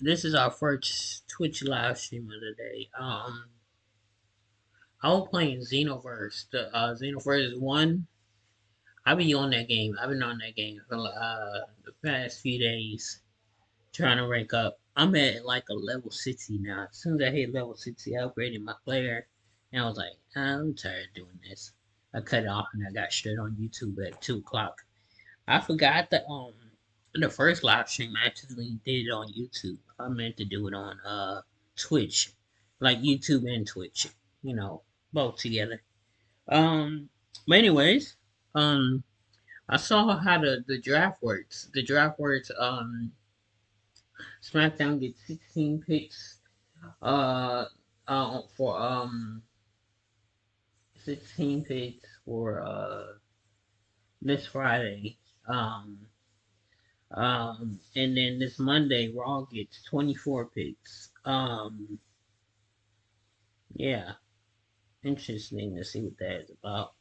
This is our first Twitch live stream of the day. I was playing Xenoverse. The Xenoverse one. I be on that game. I've been on that game for the past few days, trying to rank up. I'm at like a level 60 now. As soon as I hit level 60, I upgraded my player, and I was like, I'm tired of doing this. I cut it off and I got straight on YouTube at 2 o'clock. I forgot that the first live stream I actually did it on YouTube. I meant to do it on Twitch, like YouTube and Twitch, you know, both together. Um, but anyways, um, I saw how the draft works. The draft works. SmackDown gets 16 picks. Uh, for 16 picks for this Friday. And then this Monday, Raw gets 24 picks. Yeah, interesting to see what that is about.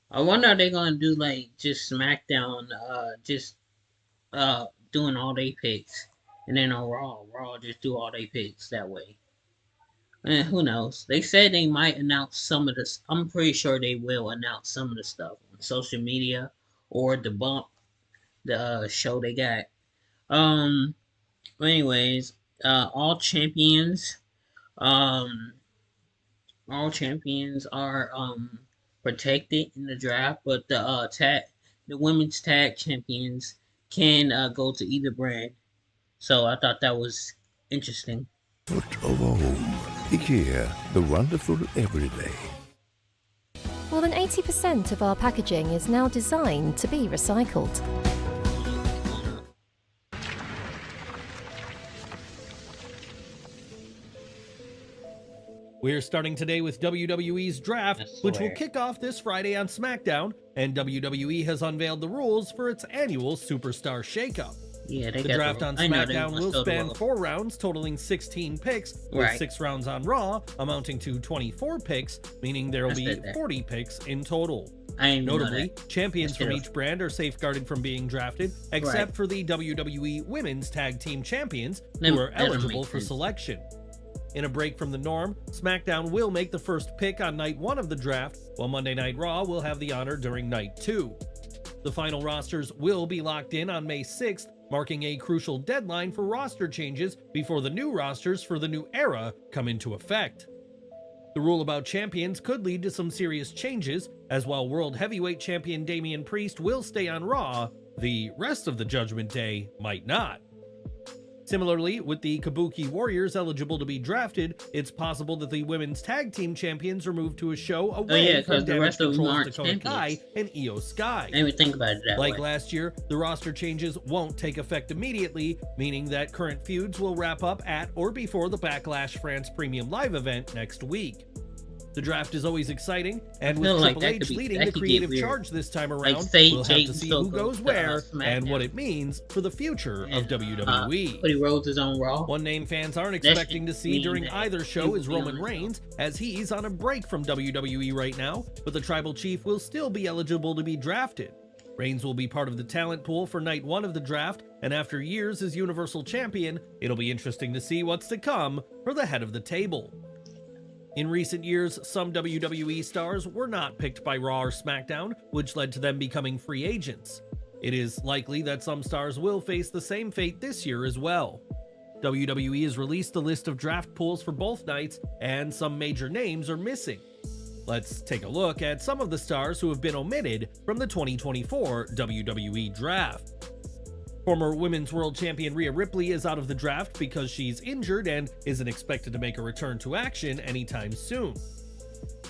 I wonder are they gonna do like just SmackDown, just doing all they picks, and then on Raw just do all they picks that way. And who knows? They said they might announce some of this. I'm pretty sure they will announce some of the stuff on social media or debunk the show they got. Um, anyways, all champions, um, all champions are protected in the draft, but the women's tag champions can go to either brand. So I thought that was interesting. Foot of home. IKEA, the wonderful everyday. More than 80% of our packaging is now designed to be recycled. We're starting today with WWE's draft, which will kick off this Friday on SmackDown, and WWE has unveiled the rules for its annual Superstar Shakeup. Yeah, the draft on SmackDown will span 4 rounds, totaling 16 picks, with 6 rounds on Raw, amounting to 24 picks, meaning there will be 40 picks in total. Notably, champions from each brand are safeguarded from being drafted, except for the WWE Women's Tag Team Champions, who are eligible for selection. In a break from the norm, SmackDown will make the first pick on night 1 of the draft, while Monday Night Raw will have the honor during night 2. The final rosters will be locked in on May 6th, marking a crucial deadline for roster changes before the new rosters for the new era come into effect. The rule about champions could lead to some serious changes, as while World Heavyweight Champion Damian Priest will stay on Raw, the rest of the Judgment Day might not. Similarly, with the Kabuki Warriors eligible to be drafted, it's possible that the women's tag team champions are moved to a show away from Damage Control's Dakota Kai and Io Sky. Let me think about it that way. Like last year, the roster changes won't take effect immediately, meaning that current feuds will wrap up at or before the Backlash France Premium Live event next week. The draft is always exciting, and with Triple H leading the creative charge this time around, we'll have to see who goes where and what it means for the future of WWE. But he rolls his own Raw. One name fans aren't expecting to see during either show is Roman Reigns, as he's on a break from WWE right now, but the Tribal Chief will still be eligible to be drafted. Reigns will be part of the talent pool for night 1 of the draft, and after years as Universal Champion, it'll be interesting to see what's to come for the head of the table. In recent years, some WWE stars were not picked by Raw or SmackDown, which led to them becoming free agents. It is likely that some stars will face the same fate this year as well. WWE has released a list of draft pools for both nights, and some major names are missing. Let's take a look at some of the stars who have been omitted from the 2024 WWE Draft. Former Women's World Champion Rhea Ripley is out of the draft because she's injured and isn't expected to make a return to action anytime soon.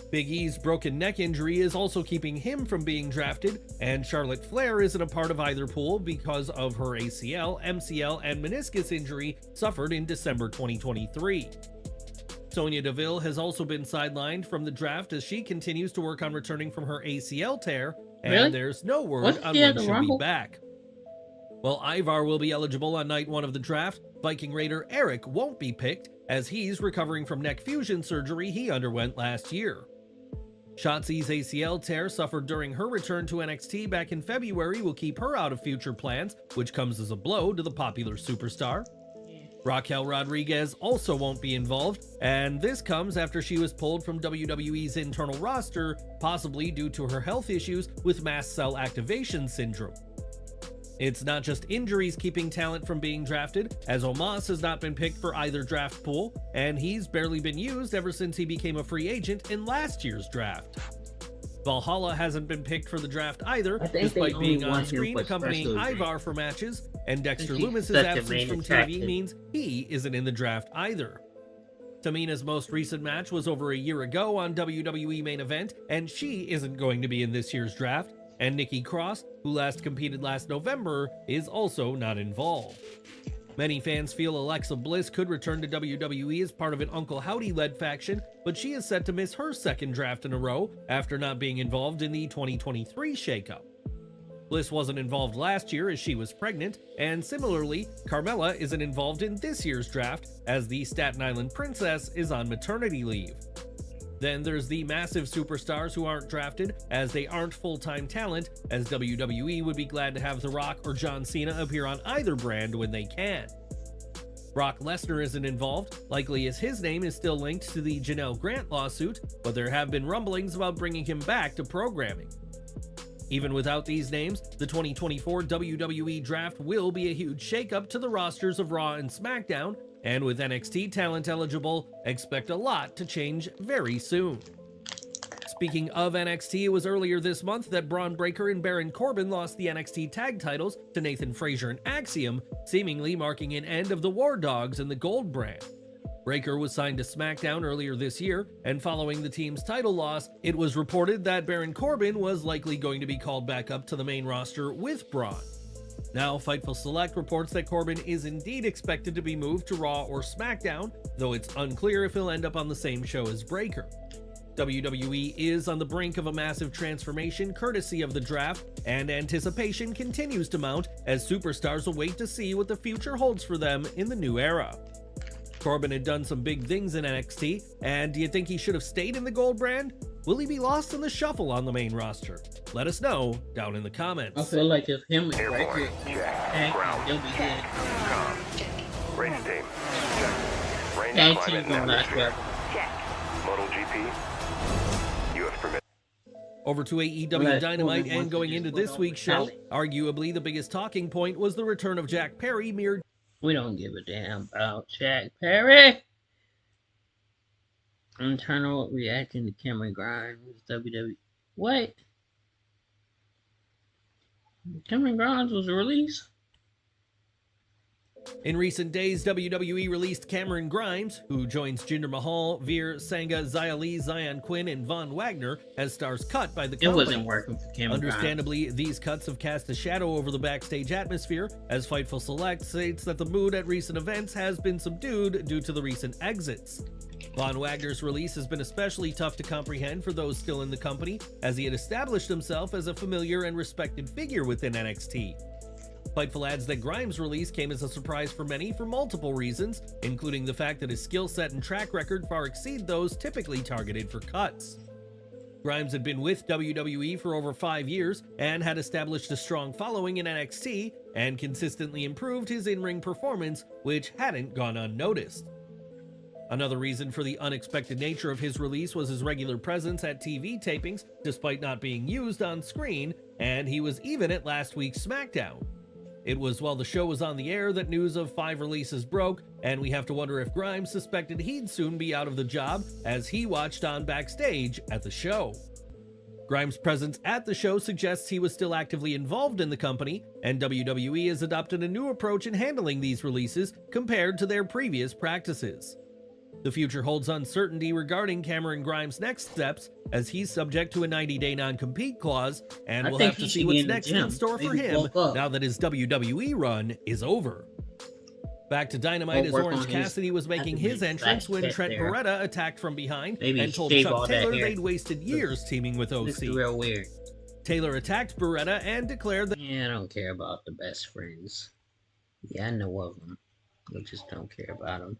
Big E's broken neck injury is also keeping him from being drafted, and Charlotte Flair isn't a part of either pool because of her ACL, MCL, and meniscus injury suffered in December 2023. Sonya Deville has also been sidelined from the draft as she continues to work on returning from her ACL tear, and there's no word on when she'll be back. While Ivar will be eligible on night 1 of the draft, Viking Raider Eric won't be picked, as he's recovering from neck fusion surgery he underwent last year. Shotzi's ACL tear suffered during her return to NXT back in February will keep her out of future plans, which comes as a blow to the popular superstar. Raquel Rodriguez also won't be involved, and this comes after she was pulled from WWE's internal roster, possibly due to her health issues with mast cell activation syndrome. It's not just injuries keeping talent from being drafted, as Omos has not been picked for either draft pool, and he's barely been used ever since he became a free agent in last year's draft. Valhalla hasn't been picked for the draft either, despite being on screen accompanying Ivar for matches, and Dexter Lumis's absence from TV means he isn't in the draft either. Tamina's most recent match was over a year ago on WWE Main Event, and she isn't going to be in this year's draft, and Nikki Cross, who last competed last November, is also not involved. Many fans feel Alexa Bliss could return to WWE as part of an Uncle Howdy-led faction, but she is set to miss her second draft in a row after not being involved in the 2023 shakeup. Bliss wasn't involved last year as she was pregnant, and similarly, Carmella isn't involved in this year's draft as the Staten Island Princess is on maternity leave. Then there's the massive superstars who aren't drafted, as they aren't full-time talent, as WWE would be glad to have The Rock or John Cena appear on either brand when they can. Brock Lesnar isn't involved, likely as his name is still linked to the Janelle Grant lawsuit, but there have been rumblings about bringing him back to programming. Even without these names, the 2024 WWE Draft will be a huge shakeup to the rosters of Raw and SmackDown, and with NXT talent eligible, expect a lot to change very soon. Speaking of NXT, it was earlier this month that Braun Breaker and Baron Corbin lost the NXT tag titles to Nathan Frazier and Axiom, seemingly marking an end of the War Dogs and the Gold brand. Breaker was signed to SmackDown earlier this year, and following the team's title loss, it was reported that Baron Corbin was likely going to be called back up to the main roster with Braun. Now, Fightful Select reports that Corbin is indeed expected to be moved to Raw or SmackDown, though it's unclear if he'll end up on the same show as Breaker. WWE is on the brink of a massive transformation courtesy of the draft, and anticipation continues to mount as superstars await to see what the future holds for them in the new era. Corbin had done some big things in NXT, and do you think he should have stayed in the Gold brand? Will he be lost in the shuffle on the main roster? Let us know down in the comments. I feel like if him and Breaker tag, they'll be good. Race team. Check. Tag team gonna last forever. MotoGP. You have permission. Over to AEW Dynamite, and going into this week's show, arguably the biggest talking point was the return of Jack Perry mere. We don't give a damn about Jack Perry. Internal reaction to Cameron Grimes, WWE. What? Cameron Grimes was released? In recent days, WWE released Cameron Grimes, who joins Jinder Mahal, Veer, Sangha, Xia Li, Zion Quinn, and Von Wagner as stars cut by the company. It wasn't working for Cameron Grimes. Understandably, these cuts have cast a shadow over the backstage atmosphere, as Fightful Select states that the mood at recent events has been subdued due to the recent exits. Von Wagner's release has been especially tough to comprehend for those still in the company, as he had established himself as a familiar and respected figure within NXT. Fightful adds that Grimes' release came as a surprise for many for multiple reasons, including the fact that his skill set and track record far exceed those typically targeted for cuts. Grimes had been with WWE for over 5 years and had established a strong following in NXT and consistently improved his in-ring performance, which hadn't gone unnoticed. Another reason for the unexpected nature of his release was his regular presence at TV tapings, despite not being used on screen, and he was even at last week's SmackDown. It was while the show was on the air that news of 5 releases broke, and we have to wonder if Grimes suspected he'd soon be out of the job as he watched on backstage at the show. Grimes' presence at the show suggests he was still actively involved in the company, and WWE has adopted a new approach in handling these releases compared to their previous practices. The future holds uncertainty regarding Cameron Grimes' next steps, as he's subject to a 90-day non-compete clause, and we'll have to see what's next in store for him now that his WWE run is over. Back to Dynamite as Orange Cassidy was making his entrance when Trent Beretta attacked from behind and told Chuck Taylor they'd wasted years teaming with OC. This is real weird. Taylor attacked Beretta and declared that, Yeah, I don't care about the best friends. Yeah, I know of them. I just don't care about them.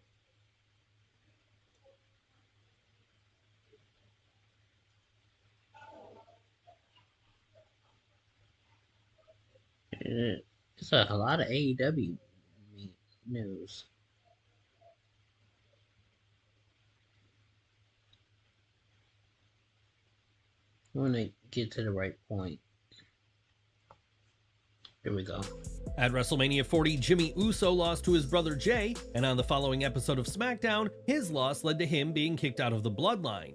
It's a lot of AEW news. want to get to the right point. Here we go. At WrestleMania 40, Jimmy Uso lost to his brother Jay, and on the following episode of SmackDown, his loss led to him being kicked out of the Bloodline.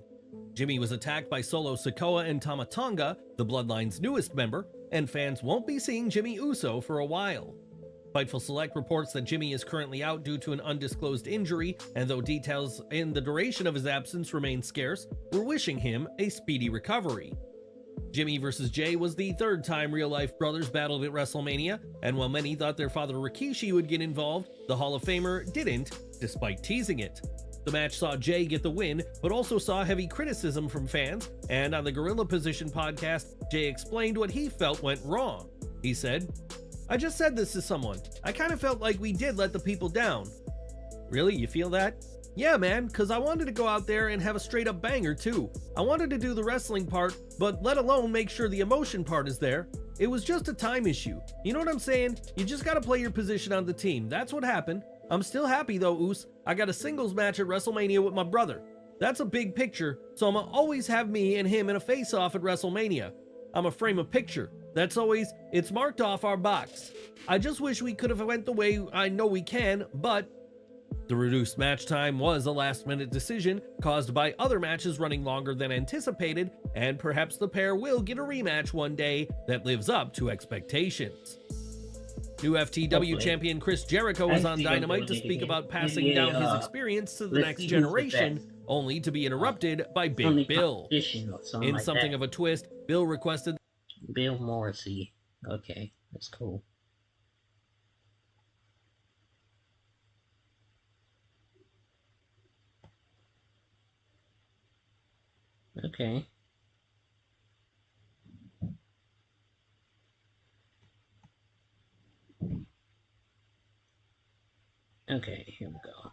Jimmy was attacked by Solo Sikoa and Tama Tonga, the Bloodline's newest member, and fans won't be seeing Jimmy Uso for a while. Fightful Select reports that Jimmy is currently out due to an undisclosed injury, and though details in the duration of his absence remain scarce, we're wishing him a speedy recovery. Jimmy vs. Jay was the third time real-life brothers battled at WrestleMania, and while many thought their father Rikishi would get involved, the Hall of Famer didn't, despite teasing it. The match saw Jay get the win, but also saw heavy criticism from fans, and on the Gorilla Position podcast, Jay explained what he felt went wrong. He said, "I just said this to someone. I kind of felt like we did let the people down." "Really? You feel that?" "Yeah, man, because I wanted to go out there and have a straight-up banger, too. I wanted to do the wrestling part, but let alone make sure the emotion part is there. It was just a time issue. You know what I'm saying? You just gotta play your position on the team. That's what happened. I'm still happy, though, Oos. I got a singles match at WrestleMania with my brother. That's a big picture, so I'ma always have me and him in a face-off at WrestleMania. I'm a frame of picture. That's always, it's marked off our box. I just wish we could have went the way I know we can, but..." The reduced match time was a last-minute decision caused by other matches running longer than anticipated, and perhaps the pair will get a rematch one day that lives up to expectations. New FTW champion Chris Jericho was on Dynamite to speak about passing down his experience to the next generation, only to be interrupted by Big Bill. In something of a twist, Bill requested Bill Morrissey. Okay, that's cool. Okay. Okay, here we go.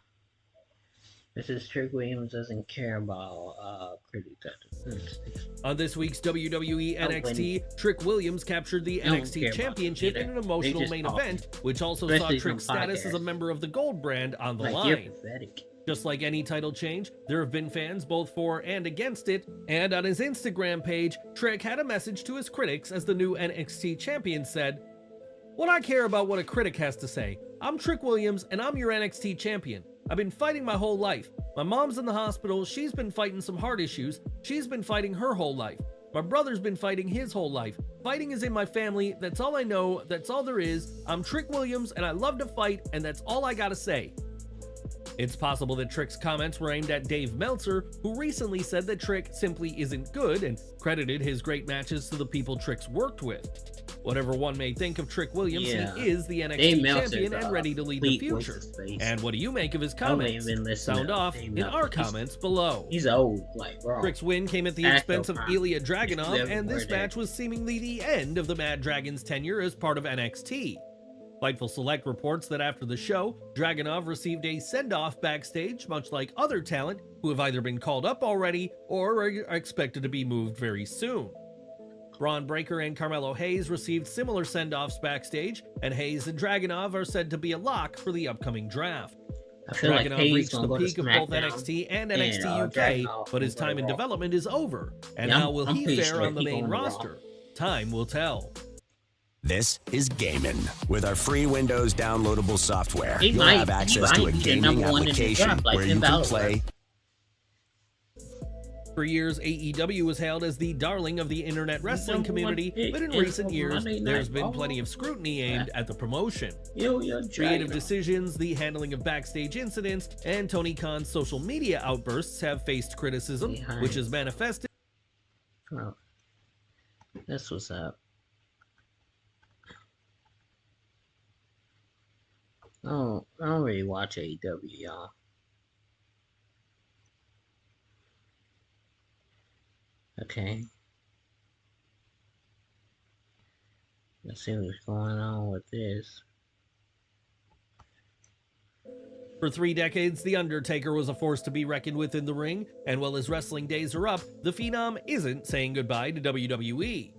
This is Trick Williams doesn't care about critics. On this week's WWE NXT, Trick Williams captured the NXT Championship in an emotional main event, which also saw Trick's status as a member of the Gold brand on the line. Just like any title change, there have been fans both for and against it, and on his Instagram page, Trick had a message to his critics as the new NXT champion said, "What I care about what a critic has to say. I'm Trick Williams and I'm your NXT champion. I've been fighting my whole life. My mom's in the hospital, she's been fighting some heart issues, she's been fighting her whole life. My brother's been fighting his whole life. Fighting is in my family, that's all I know, that's all there is. I'm Trick Williams and I love to fight and that's all I gotta say." It's possible that Trick's comments were aimed at Dave Meltzer, who recently said that Trick simply isn't good and credited his great matches to the people Trick's worked with. Whatever one may think of Trick Williams, he is the NXT champion and ready to lead the future. And what do you make of his comments? Sound off in our comments below. He's old, like, bro. Trick's win came at the expense of Ilya Dragunov, and this match was seemingly the end of the Mad Dragon's tenure as part of NXT. Fightful Select reports that after the show, Dragunov received a send-off backstage, much like other talent who have either been called up already or are expected to be moved very soon. Braun Breaker and Carmelo Hayes received similar send-offs backstage, and Hayes and Dragunov are said to be a lock for the upcoming draft. Dragunov reached the peak of both NXT and NXT UK, but his time in development is over, and how will he fare on the main roster? Time will tell. This is Gaming. With our free Windows downloadable software, you'll have access to a gaming application where you can play. For years, AEW was hailed as the darling of the internet wrestling community, but in recent years, there's been plenty of scrutiny aimed at the promotion. Creative decisions, the handling of backstage incidents, and Tony Khan's social media outbursts have faced criticism, which has manifested. Oh, that's what's up. Oh, I don't really watch AEW, y'all. Okay. Let's see what's going on with this. For 3 decades, The Undertaker was a force to be reckoned with in the ring, and while his wrestling days are up, the Phenom isn't saying goodbye to WWE.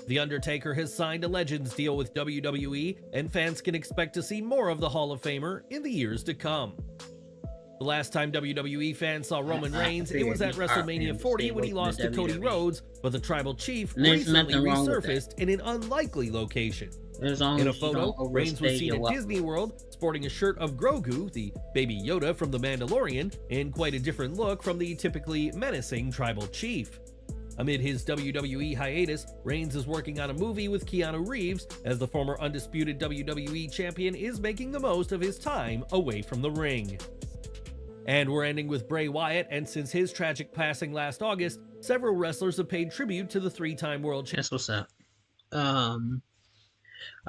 The Undertaker has signed a Legends deal with WWE, and fans can expect to see more of the Hall of Famer in the years to come. The last time WWE fans saw Roman Reigns, it was at WrestleMania 40 when he lost to Cody Rhodes, but the Tribal Chief recently resurfaced in an unlikely location. In a photo, Reigns was seen at Disney World, sporting a shirt of Grogu, the baby Yoda from The Mandalorian, in quite a different look from the typically menacing Tribal Chief. Amid his WWE hiatus, Reigns is working on a movie with Keanu Reeves, as the former undisputed WWE champion is making the most of his time away from the ring. And we're ending with Bray Wyatt, and since his tragic passing last August, several wrestlers have paid tribute to the three-time world champion. That's what's up.